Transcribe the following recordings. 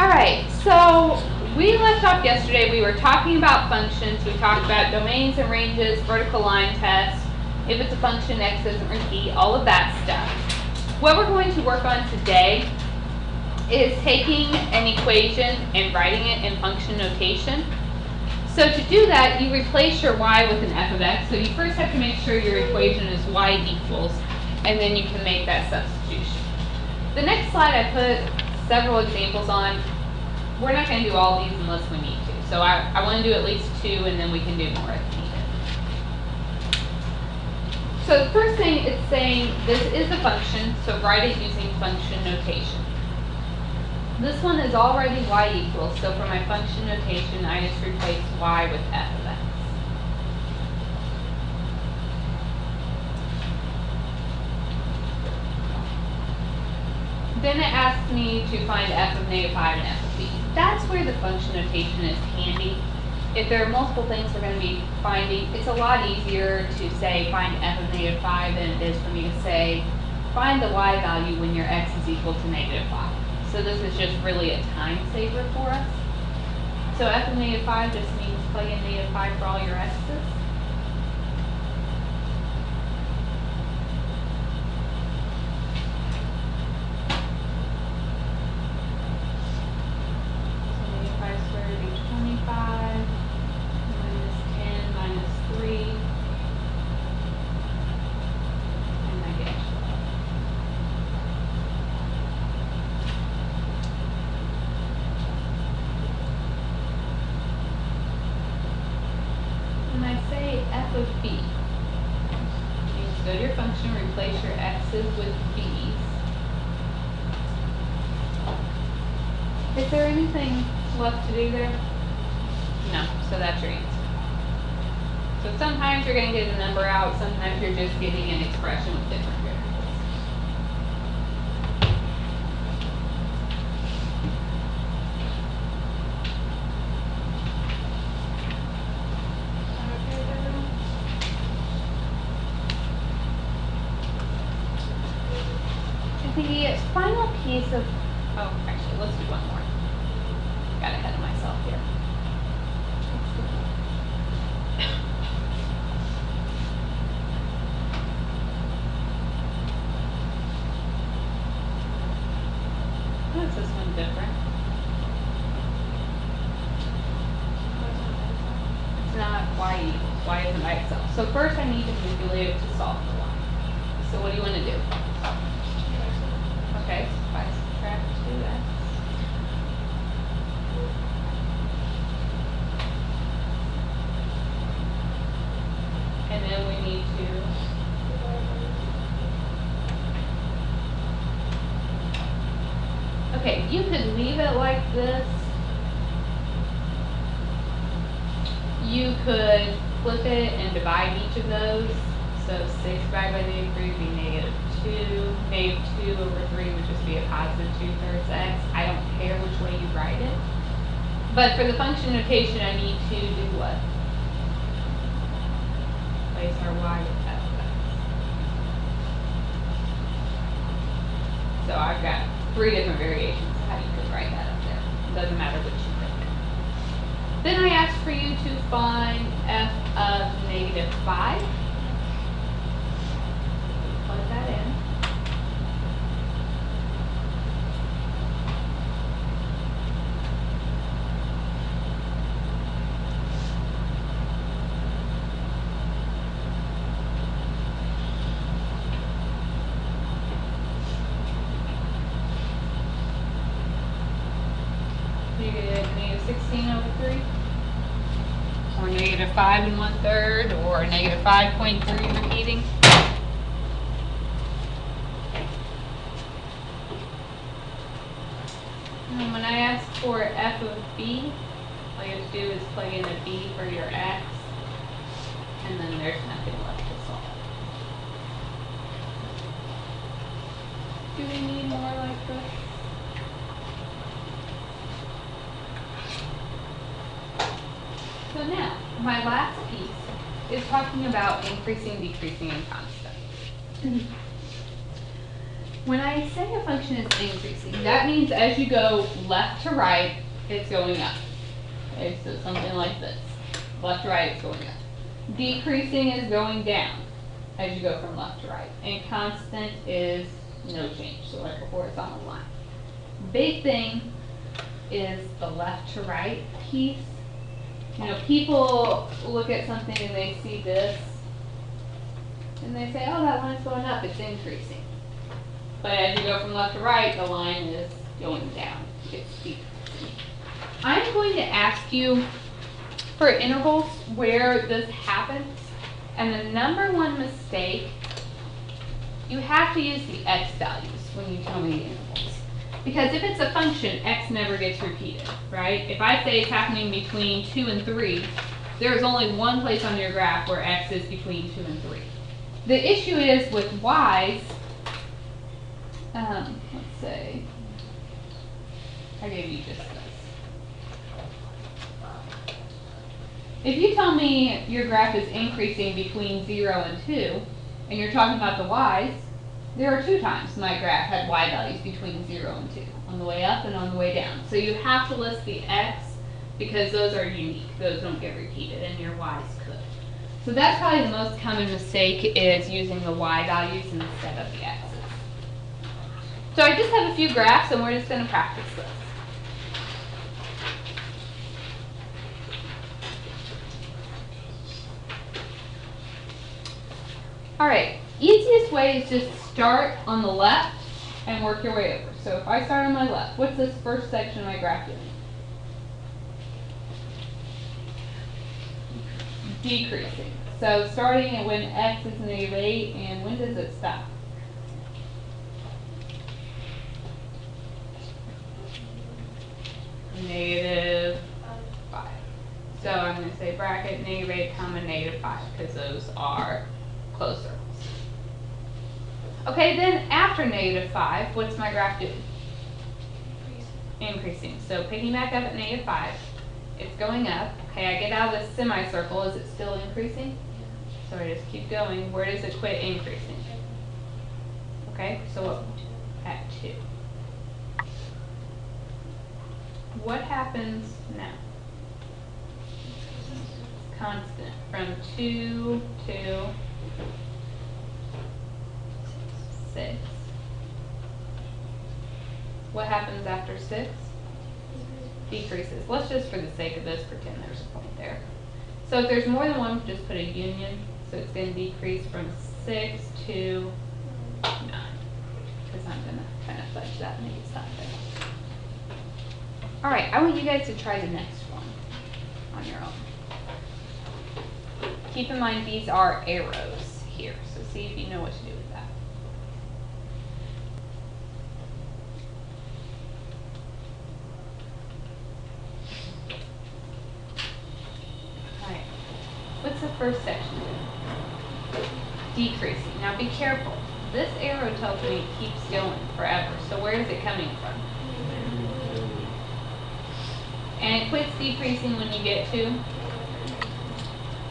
right, so we left off yesterday. We were talking about functions. We talked about domains and ranges, vertical line tests, if it's a function, x doesn't repeat, all of that stuff. What we're going to work on today is taking an equation and writing it in function notation. So to do that, you replace your y with an f of x. So you first have to make sure your equation is y equals, and then you can make that substitution. The next slide I put several examples on. We're not going to do all these unless we need to. So I want to do at least 2, and then we can do more if needed. So the first thing it's saying, this is a function, so write it using function notation. This one is already y equals, so for my function notation, I just replace y with f of x. Then it asks me to find f of -5 and f of b. That's where the function notation is handy. If there are multiple things we're going to be finding, it's a lot easier to say find f of -5 than it is for me to say find the y value when your x is equal to -5. So this is just really a time saver for us. So f of -5 just means plug in -5 for all your x's. F of b. You just go to your function, replace your x's with b's. Is there anything left to do there? No, so that's your answer. So sometimes you're going to get a number out, sometimes you're just getting an expression with different variables. The final piece of, oh, actually, let's do one more. Got ahead of myself here. How is this one different? It's not y equals. Y isn't by itself. So first I need to manipulate it to solve for y. So what do you want to do? Okay, so if I subtract 2x, and then we need to okay, you could leave it like this. You could flip it and divide each of those. So 6 divided by -3 would be -2. -2 over 3 would just be a positive 2/3 x. I don't care which way you write it. But for the function notation, I need to do what? Place our y with f of x. So I've got 3 different variations of how you could write that up there. It doesn't matter which you pick. Then I asked for you to find f of -5. Plug that in. You get -16 over 3, or -5 1/3, or -5.3 repeating. And when I ask for f of b, all you have to do is plug in a b for your x, and then there's nothing left to solve. Do we need more like this? So now, my last piece is talking about increasing, decreasing, and constant. When I say a function is increasing, that means as you go left to right, it's going up. Okay, so something like this. Left to right, it's going up. Decreasing is going down as you go from left to right. And constant is no change, so like before, it's on a line. Big thing is the left to right piece. You know, people look at something and they see this, and they say, oh, that line's going up, it's increasing. But as you go from left to right, the line is going down. It's decreasing. I'm going to ask you for intervals where this happens. And the number one mistake, you have to use the x values when you tell me the intervals. Because if it's a function, x never gets repeated, right? If I say it's happening between 2 and 3, there's only one place on your graph where x is between 2 and 3. The issue is with y's, let's say, I gave you just this. If you tell me your graph is increasing between 0 and 2, and you're talking about the y's, there are 2 times my graph had y values between 0 and 2, on the way up and on the way down. So you have to list the x because those are unique. Those don't get repeated, and your y's could. So that's probably the most common mistake, is using the y values instead of the x's. So I just have a few graphs, and we're just going to practice this. All right, easiest way is just start on the left and work your way over. So if I start on my left, what's this first section of my graph doing? Decreasing. So starting at when x is -8, and when does it stop? -5. So I'm going to say bracket -8, comma -5, because those are closed circles. Okay, then after -5, what's my graph doing? Increasing. So picking back up at -5, it's going up. Okay, I get out of this semicircle. Is it still increasing? So I just keep going. Where does it quit increasing? Okay, so at 2. What happens now? Constant from 2 to 6. What happens after 6? Decreases. Let's just, for the sake of this, pretend there's a point there. So if there's more than one, just put a union. So it's going to decrease from 6 to 9. Because I'm going to kind of fudge that and make it stop there. All right, I want you guys to try the next one on your own. Keep in mind these are arrows here, so see if you know what to do with that. All right, what's the first section doing? Decreasing. Now be careful. This arrow tells me it keeps going forever, so where is it coming from? And it quits decreasing when you get to,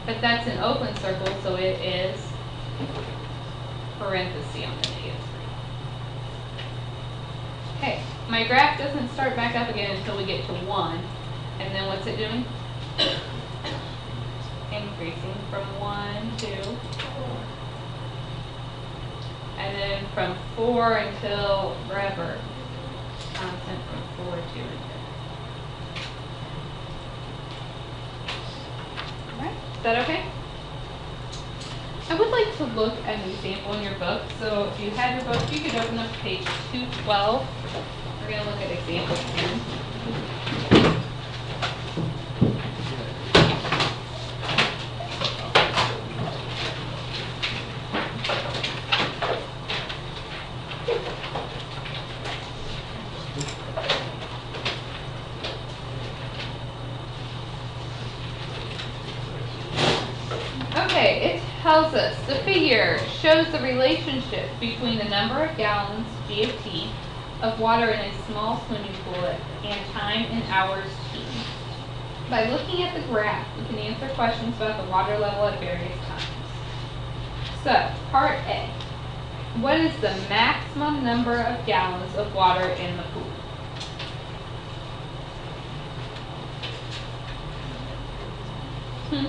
but that's an open circle, so it is parenthesis on the -3. Okay, my graph doesn't start back up again until we get to 1, and then what's it doing? Increasing from 1 to 4. And then from 4 until forever, constant from 4 to infinity. Alright, is that okay? I would like to look at an example in your book. So if you have your book, you could open up to page 212. We're going to look at example 10. Tells us the figure shows the relationship between the number of gallons, G of T, of water in a small swimming pool and time in hours T. By looking at the graph, we can answer questions about the water level at various times. So, part A. What is the maximum number of gallons of water in the pool? Hmm.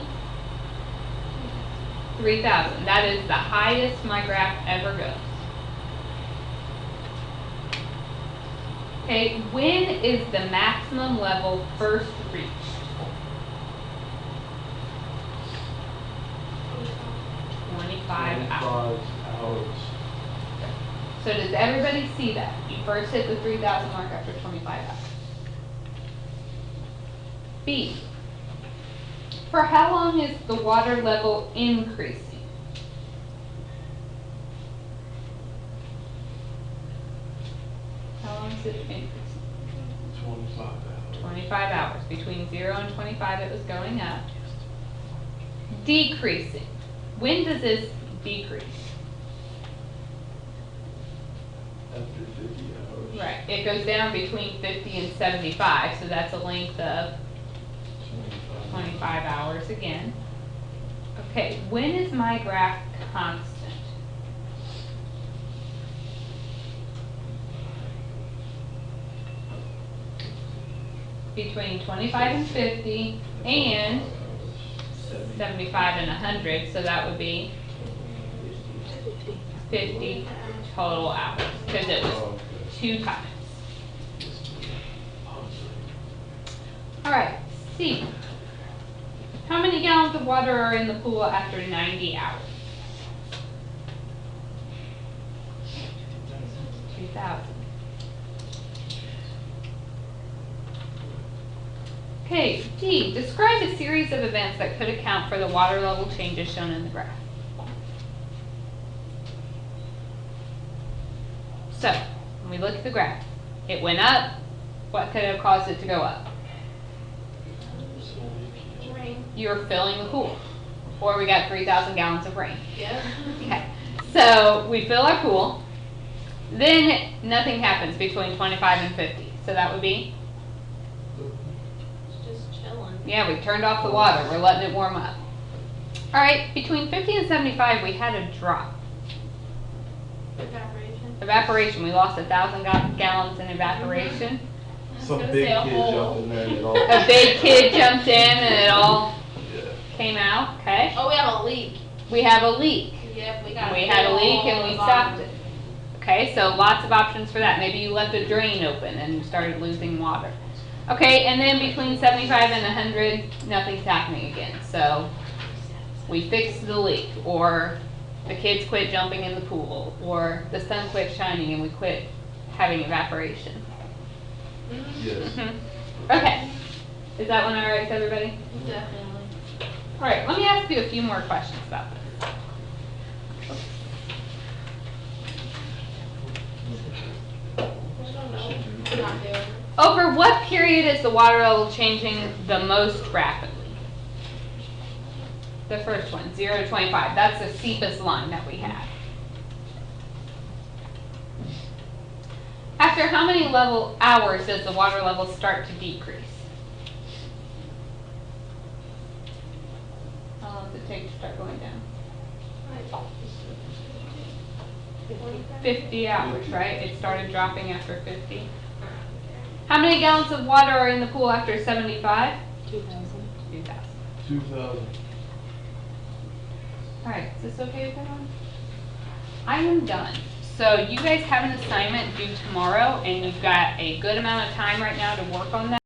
3,000. That is the highest my graph ever goes. Okay, when is the maximum level first reached? 25 hours. So does everybody see that? You first hit the 3,000 mark after 25 hours. B. For how long is the water level increasing? How long is it increasing? 25 hours. 25 hours. Between 0 and 25 it was going up. Decreasing. When does this decrease? After 50 hours. Right. It goes down between 50 and 75, so that's a length of 25 hours again. Okay, when is my graph constant? Between 25 and 50 and 75 and 100, so that would be 50 total hours, because it was 2 times. All right, C. How many gallons of water are in the pool after 90 hours? 2,000. Okay, D. Describe a series of events that could account for the water level changes shown in the graph. So, when we look at the graph, it went up. What could have caused it to go up? Rain. You're filling the pool. Or we got 3,000 gallons of rain. Yeah. Okay, so we fill our pool. Then nothing happens between 25 and 50. So that would be? It's just chilling. Yeah, we turned off the water. We're letting it warm up. All right, between 50 and 75, we had a drop. Evaporation. Evaporation, we lost 1,000 gallons in evaporation. Some I was big gonna say kid a hole. jumped in there and it all. A big kid jumped in and it all Yeah. came out, okay? Oh, we have a leak. We have a leak. Yep, we got. We had a leak and we stopped bottom. it. Okay, so lots of options for that. Maybe you left a drain open and started losing water. Okay, and then between 75 and 100, nothing's happening again. So we fixed the leak, or the kids quit jumping in the pool, or the sun quit shining and we quit having evaporation. Yes. Okay, is that one all right with everybody? Definitely. All right, let me ask you a few more questions about this. I don't know. Not doing it. Over what period is the water level changing the most rapidly? The first one, 0 to 25. That's the steepest line that we have. After how many hours does the water level start to decrease? How long does it take to start going down? 50 hours, right? It started dropping after 50. How many gallons of water are in the pool after 75? 2,000. 2,000. 2,000. All right, is this okay with everyone? I am done. So you guys have an assignment due tomorrow, and you've got a good amount of time right now to work on that.